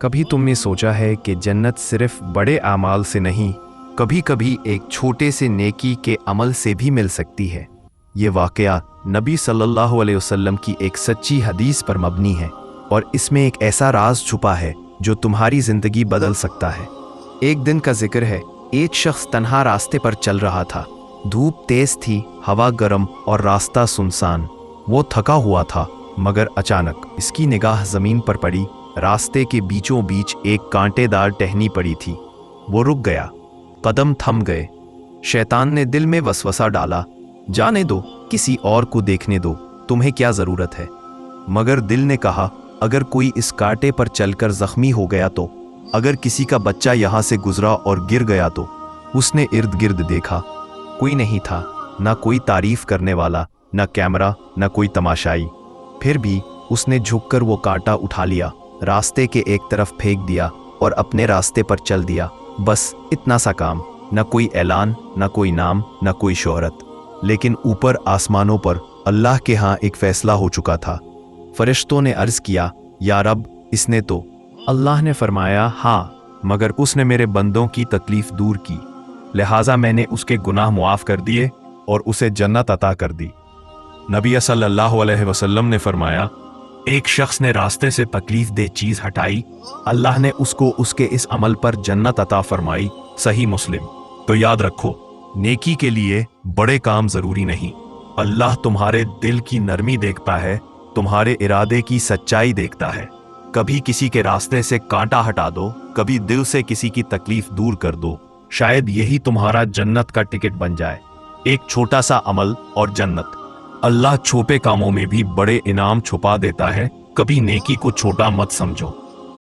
कभी तुमने सोचा है कि जन्नत सिर्फ बड़े आमाल से नहीं, कभी कभी एक छोटे से नेकी के अमल से भी मिल सकती है। ये वाकया नबी सल्लल्लाहु अलैहि वसल्लम की एक सच्ची हदीस पर मबनी है और इसमें एक ऐसा राज छुपा है जो तुम्हारी जिंदगी बदल सकता है। एक दिन का जिक्र है, एक शख्स तन्हा रास्ते पर चल रहा था। धूप तेज थी, हवा गर्म और रास्ता सुनसान। वो थका हुआ था, मगर अचानक इसकी निगाह जमीन पर पड़ी। रास्ते के बीचों बीच एक कांटेदार टहनी पड़ी थी। वो रुक गया, कदम थम गए। शैतान ने दिल में वसवसा डाला, जाने दो, किसी और को देखने दो, तुम्हें क्या जरूरत है। मगर दिल ने कहा, अगर कोई इस कांटे पर चलकर जख्मी हो गया तो, अगर किसी का बच्चा यहाँ से गुजरा और गिर गया तो। उसने इर्द गिर्द देखा, कोई नहीं था, ना कोई तारीफ करने वाला, ना कैमरा, ना कोई तमाशाई। फिर भी उसने झुककर वो कांटा उठा लिया, रास्ते के एक तरफ फेंक दिया और अपने रास्ते पर चल दिया। बस इतना सा काम, न कोई ऐलान, न कोई नाम, न कोई शोहरत। लेकिन ऊपर आसमानों पर अल्लाह के यहाँ एक फैसला हो चुका था। फरिश्तों ने अर्ज किया, या रब, इसने तो। अल्लाह ने फरमाया, हाँ, मगर उसने मेरे बंदों की तकलीफ दूर की, लिहाजा मैंने उसके गुनाह मुआफ कर दिए और उसे जन्नत अता कर दी। नबी सल्लल्लाहु अलैहि वसल्लम ने फरमाया, एक शख्स ने रास्ते से तकलीफ दे चीज हटाई, अल्लाह ने उसको उसके इस अमल पर जन्नत अता फरमाई। सही मुस्लिम। तो याद रखो, नेकी के लिए बड़े काम जरूरी नहीं, अल्लाह तुम्हारे दिल की नरमी देखता है, तुम्हारे इरादे की सच्चाई देखता है। कभी किसी के रास्ते से कांटा हटा दो, कभी दिल से किसी की तकलीफ दूर कर दो, शायद यही तुम्हारा जन्नत का टिकट बन जाए। एक छोटा सा अमल और जन्नत। अल्लाह छोटे कामों में भी बड़े इनाम छुपा देता है, कभी नेकी को छोटा मत समझो।